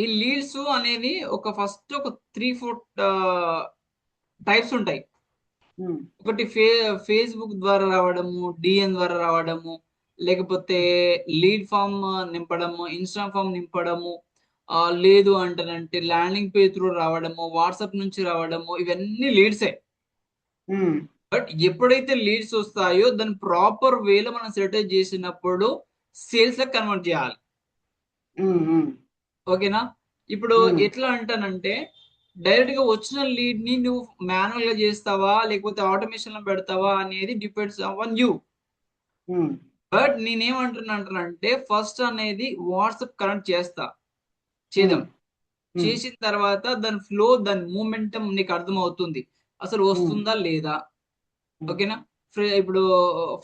ఈ లీడ్స్ అనేది ఫస్ట్ ఒక 3-4 టైప్స్ ఉంటాయి. ఒకటి ఫేస్బుక్ ద్వారా రావడము, డిఎన్ ద్వారా రావడము, లేకపోతే లీడ్ ఫామ్ నింపడము, ఇన్స్టా ఫామ్ నింపడము, లేదు అంటానంటే ల్యాండింగ్ పేజ్ త్రూ రావడము, వాట్సాప్ నుంచి రావడము, ఇవన్నీ లీడ్సే. బట్ ఎప్పుడైతే లీడ్స్ వస్తాయో దాన్ని ప్రాపర్ వేలో మనం సెటిల్ చేసినప్పుడు సేల్స్ లకు కన్వర్ట్ చేయాలి. ఓకేనా? ఇప్పుడు ఎట్లా అంటానంటే డైరెక్ట్ గా వచ్చిన లీడ్ ని నువ్వు మాన్యువల్ గా చేస్తావా లేకపోతే ఆటోమేషన్ లో పెడతావా అనేది డిపెండ్స్ ఆన్ యూ. బట్ నేనేమంటున్నానంటే ఫస్ట్ అనేది వాట్సాప్ కనెక్ట్ చేద్దాం. చేసిన తర్వాత దాని ఫ్లో, దాని మూమెంటం నీకు అర్థమవుతుంది అసలు వస్తుందా లేదా. ఓకేనా? ఇప్పుడు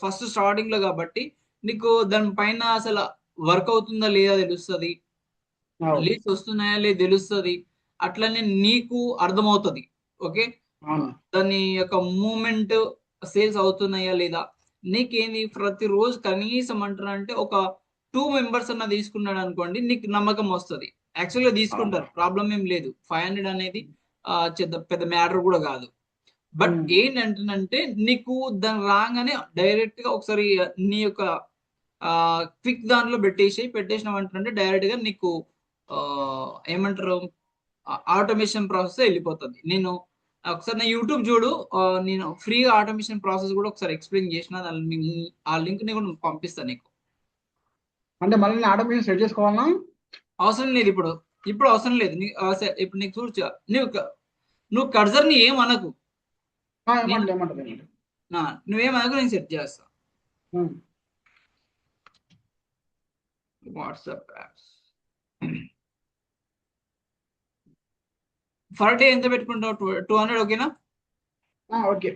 ఫస్ట్ స్టార్టింగ్ లో కాబట్టి నీకు దాని పైన అసలు వర్క్ అవుతుందా లేదా తెలుస్తుంది, లీడ్స్ వస్తున్నాయా లేదా తెలుస్తుంది, అట్లనే నీకు అర్థమవుతుంది. ఓకే, దాని యొక్క మూమెంట్ సేల్స్ అవుతున్నాయా లేదా. నీకేంది ప్రతిరోజు కనీసం అంటారంటే ఒక 2 మెంబర్స్ అన్న తీసుకున్నాడు అనుకోండి, నీకు నమ్మకం వస్తుంది. యాక్చువల్గా తీసుకుంటారు, ప్రాబ్లం ఏం లేదు. 500 అనేది పెద్ద మ్యాటర్ కూడా కాదు. బట్ ఏంటంటే నీకు దాని రాగానే డైరెక్ట్ గా ఒకసారి నీ యొక్క క్విక్ దాంట్లో పెట్టేసినావు అంటే డైరెక్ట్ గా నీకు ఏమంటారు ఆటోమేషన్ ప్రాసెస్ వెళ్ళిపోతుంది. నేను ఒకసారి నా యూట్యూబ్ చూడు, నేను ఫ్రీగా ఆటోమేషన్ ప్రాసెస్ కూడా ఒకసారి ఎక్స్ప్లెయిన్ చేసిన, ఆ లింక్ ని కూడా పంపిస్తాను నీకు. అంటే మళ్ళీ ఆటోమేషన్ సెట్ చేసుకోవాలా? అవసరం లేదు, ఇప్పుడు అవసరం లేదు. ఇప్పుడు నీకు చూడచ్చు, నువ్వు కర్జర్ ని ఏమనకు, నువ్వేమనకు, నేను సెట్ చేస్తా. వాట్సాప్ యాప్స్ ఫర్ డే ఎంత పెట్టుకుంటావు? 200. ఓకేనా? ఓకే.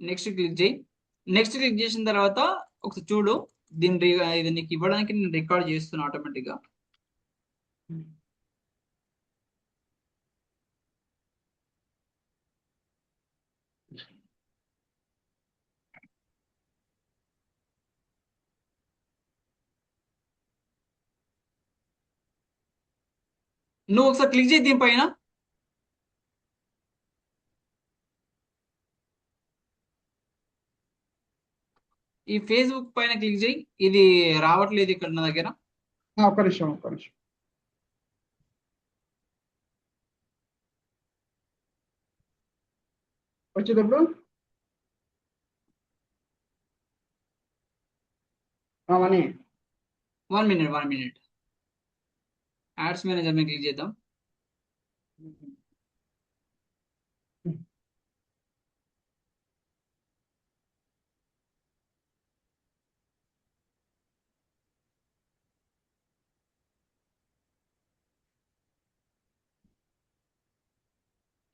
నెక్స్ట్ క్లిక్ చేయి. నెక్స్ట్ క్లిక్ చేసిన తర్వాత ఒకసారి చూడు, ఇది నీకు ఇవ్వడానికి నేను రికార్డ్ చేస్తున్నా ఆటోమేటిక్ గా. నువ్వు ఒకసారి క్లిక్ చేయి దీనిపైన. ఈ ఫేస్బుక్ పైన క్లిక్ చేయి. ఇది రావట్లేదు ఇక్కడ నా దగ్గర. ఒక్క నిమిషం. వచ్చేటప్పుడు 1 మినిట్. యాడ్స్ మేనేజర్ మీద క్లిక్ చేద్దాం.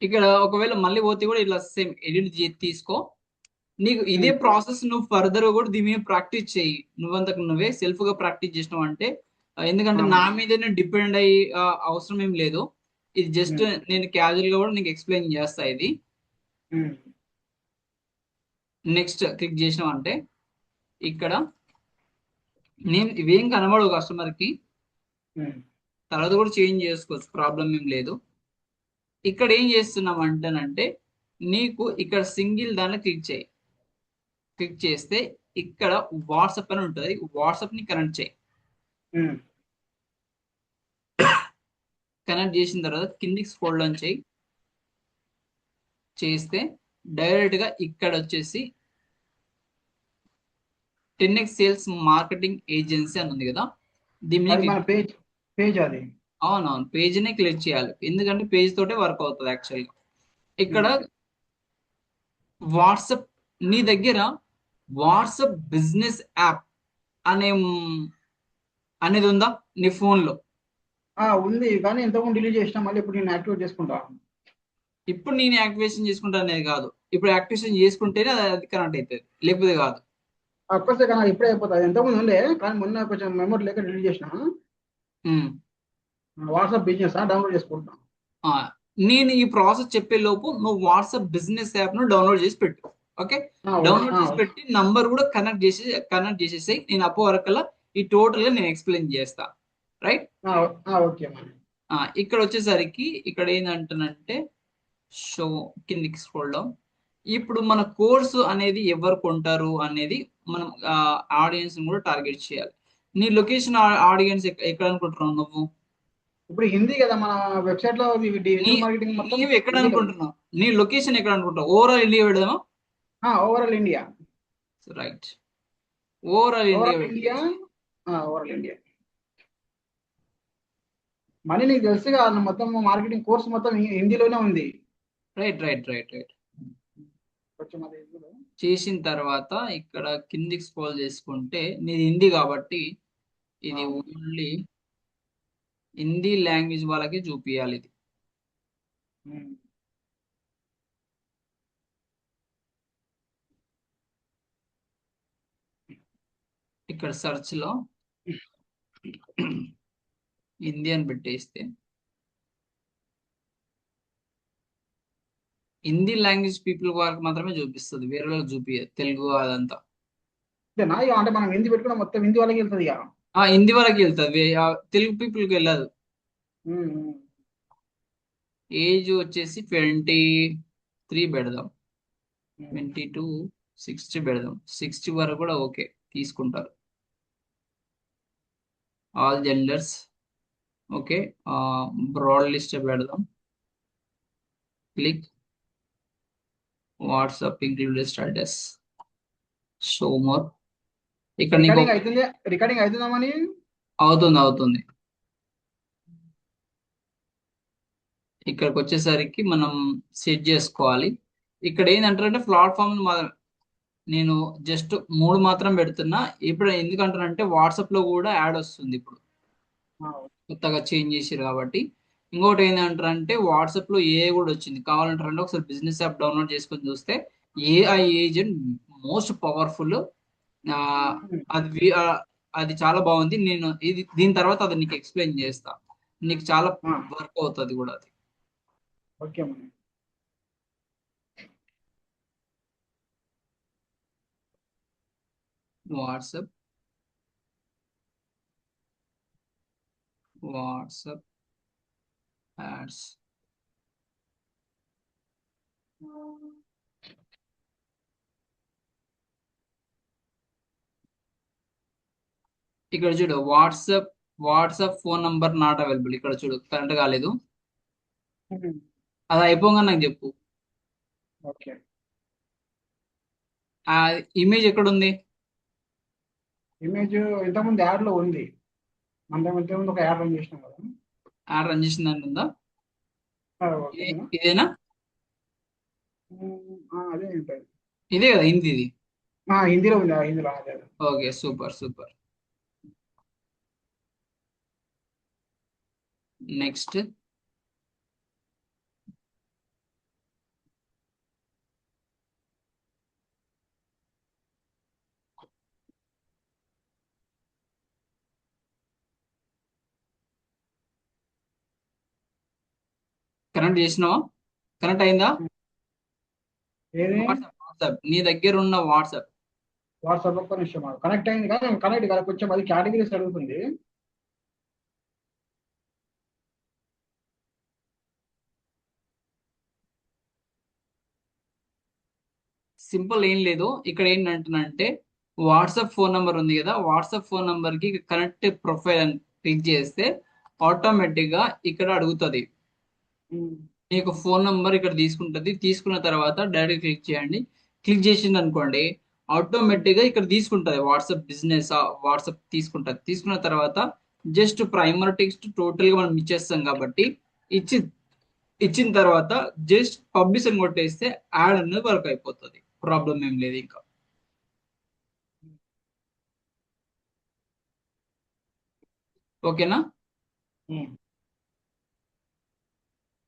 ఇక్కడ ఒకవేళ మళ్ళీ పోతే కూడా ఇట్లా సేమ్ ఎడిట్ తీసుకో. నీకు ఇదే ప్రాసెస్ నువ్వు ఫర్దర్ కూడా దీని మీద ప్రాక్టీస్ చేయి. నువ్వంతకు నువ్వే సెల్ఫ్ గా ప్రాక్టీస్ చేసినావు అంటే, ఎందుకంటే నా మీదనే డిపెండ్ అయ్యి అవసరం ఏం లేదు. ఇది జస్ట్ నేను క్యాజువల్ గా కూడా నీకు ఎక్స్ప్లెయిన్ చేస్తా. ఇది నెక్స్ట్ క్లిక్ చేసినావు అంటే ఇక్కడ నేను ఇవేం కనబడవు కస్టమర్ కి, తర్వాత కూడా చేంజ్ చేసుకోవచ్చు, ప్రాబ్లం ఏం లేదు. ఇక్కడ ఏం చేస్తున్నాం అంటేనంటే నీకు ఇక్కడ సింగిల్ దాన్ని క్లిక్ చేస్తే ఇక్కడ వాట్సాప్ అని ఉంటుంది, వాట్సాప్ ని కనెక్ట్ చేయి. కనెక్ట్ చేసిన తర్వాత కిందికి స్క్రోల్ డౌన్ చేస్తే డైరెక్ట్ గా ఇక్కడ వచ్చేసి 10x సేల్స్ మార్కెటింగ్ ఏజెన్సీ అని ఉంది కదా, అవునవును, పేజ్ నే క్లిక్ చేయాలి. ఎందుకంటే పేజ్ తోటే వర్క్ అవుతుంది యాక్చువల్గా. ఇక్కడ వాట్సాప్, నీ దగ్గర వాట్సాప్ బిజినెస్ యాప్ అనేది ఉందా నీ ఫోన్ లో? ఉంది, కానీ ఇంతకుముందు డిలీట్ చేసినా, మళ్ళీ ఇప్పుడు నేను యాక్టివేట్ చేసుకుంటా. ఇప్పుడు నేను యాక్టివేషన్ చేసుకుంటా అనేది కాదు, ఇప్పుడు యాక్టివేషన్ చేసుకుంటేనే అది కనెక్ట్ అవుతుంది, లేకపోతే కాదు. అఫ్కోర్స్ కానీ ఇప్పుడే అయిపోతుంది. ఎంతకుముందు ఉండే, కానీ మొన్న కొంచెం మెమరీ లేక డిలీట్ చేసిన. వాట్సాప్ బిజినెస్ డౌన్లోడ్ చేసుకుంటున్నా. నేను ఈ ప్రాసెస్ చెప్పే లోపు నువ్వు వాట్సాప్ బిజినెస్ యాప్ ను డౌన్లోడ్ చేసి పెట్టు. ఓకే, ఓకే డౌన్లోడ్ చేసి పెట్టి నంబర్ కూడా కనెక్ట్ చేసేసి నేను అప్పో వరకల్లా ఈ టోటల్ గా నేను ఎక్స్ప్లెయిన్ చేస్తా. రైట్, ఓకే మరి. ఇక్కడ వచ్చేసరికి ఇక్కడ ఏంటంటే షో కిందికి స్క్రోల్ డౌన్. ఇప్పుడు మన కోర్సు అనేది ఎవరు కొంటారు అనేది మనం ఆడియన్స్ కూడా టార్గెట్ చేయాలి. నీ లొకేషన్ ఆడియన్స్ ఎక్కడ అనుకుంటున్నావు నువ్వు? ఇప్పుడు హిందీ కదా మన వెబ్సైట్ లో డిజిటల్ మార్కెటింగ్ మొత్తం నీవు ఎక్కడ అనుకుంటున్నావు? నీ లొకేషన్ ఎక్కడ అనుకుంటావు? ఓవరాల్ ఇండియా పెడదామా? Overall India. Right, overall India India, overall India. Money నీకు తెలుసుగా మొత్తం మార్కెటింగ్ కోర్స్ మొత్తం హిందీలోనే ఉంది. Right right right right. కొంచెం అది చేసిన తర్వాత ఇక్కడ కిందికి స్క్రోల్ చేసుకుంటే నీది హిందీ కాబట్టి ఇది ఓన్లీ హిందీ లాంగ్వేజ్ వాళ్ళకి చూపియాలి ఇది. ఇక్కడ సెర్చ్ లో హిందీ అని పెట్టేస్తే హిందీ లాంగ్వేజ్ పీపుల్ వాళ్ళకి మాత్రమే చూపిస్తుంది, వేరే వాళ్ళకి చూపియదు, తెలుగు అదంతా. అంటే మనం హిందీ పెట్టుకున్న మొత్తం హిందీ వాళ్ళకి వెళ్తుంది ఇక. హిందీ వాళ్ళకి వెళ్తుంది, తెలుగు పీపుల్ కి వెళ్ళదు. ఏజ్ వచ్చేసి 23 పెడదాం, 22-60 పెడదాం. 60 వరకు కూడా ఓకే తీసుకుంటారు. All genders okay, broad list పెడదాం. Click WhatsApp included status, show more. ఇక్కడ రికార్డింగ్ అవుతుందామని అవుతుంది. ఇక్కడికి వచ్చేసరికి మనం సెట్ చేసుకోవాలి. ఇక్కడ ఏంటంటే ప్లాట్ఫామ్ నేను జస్ట్ 3 మాత్రం పెడుతున్నా. ఇప్పుడు ఎందుకంటానంటే వాట్సాప్ లో కూడా యాడ్ వస్తుంది ఇప్పుడు, కొత్తగా చేంజ్ చేసారు కాబట్టి. ఇంకోటి ఏంటంటే వాట్సాప్ లో ఏ కూడా వచ్చింది, కావాలంటారంటే ఒకసారి బిజినెస్ యాప్ డౌన్లోడ్ చేసుకొని చూస్తే ఏఐ ఏజెంట్ మోస్ట్ పవర్ఫుల్. అది అది చాలా బాగుంది. నేను దీని తర్వాత అది నీకు ఎక్స్ప్లెయిన్ చేస్తా, నీకు చాలా వర్క్ అవుతుంది కూడా అది. ఓకే, వాట్సాప్ యాడ్స్ ఇక్కడ చూడు, WhatsApp phone number not available. ఇక్కడ చూడు కరెంట్ కాలేదు, అది అయిపోగా నాకు చెప్పు. ఓకే, ఆ ఇమేజ్ ఎక్కడ ఉంది? ఇమేజ్ ఇంతకుముందు యాడ్ లో ఉంది, మనం ఇంతకుముందు ఒక యాడ్ రన్ చేసినాం కదా. యాడ్ రన్ చేసిన దాంట్లో ఉందా? ఇదేనా? అదే ఉంటుంది, ఇదే కదా హిందీది. హిందీలో ఉంది, హిందీలో. Okay, super super. Next connect చేసినావా? కనెక్ట్ అయిందా? వాట్సాప్ నీ దగ్గర ఉన్న వాట్సాప్ ఒక్క నిమిషం కనెక్ట్ అయింది కానీ కనెక్ట్ కాదు, కొంచెం అది కేటగిరీస్ అడుగుతుంది. సింపుల్ ఏం లేదు. ఇక్కడ ఏంటంటే వాట్సాప్ ఫోన్ నంబర్ ఉంది కదా, వాట్సాప్ ఫోన్ నంబర్ కి కనెక్ట్ ప్రొఫైల్ అని క్లిక్ చేస్తే ఆటోమేటిక్ గా ఇక్కడ అడుగుతుంది. మీకు ఫోన్ నంబర్ ఇక్కడ తీసుకుంటుంది. తీసుకున్న తర్వాత డైరెక్ట్ క్లిక్ చేయండి. క్లిక్ చేసింది అనుకోండి, ఆటోమేటిక్ గా ఇక్కడ తీసుకుంటుంది వాట్సాప్ బిజినెస్. వాట్సాప్ తీసుకుంటుంది. తీసుకున్న తర్వాత జస్ట్ ప్రైమరీ టెక్స్ట్ టోటల్ గా మనం ఇచ్చేస్తాం కాబట్టి ఇచ్చిన తర్వాత జస్ట్ పబ్లిష్ అని కొట్టేస్తే యాడ్ అనేది వర్క్ అయిపోతుంది. ప్రాబ్లం ఏం లేదు ఇంకా. ఓకేనా?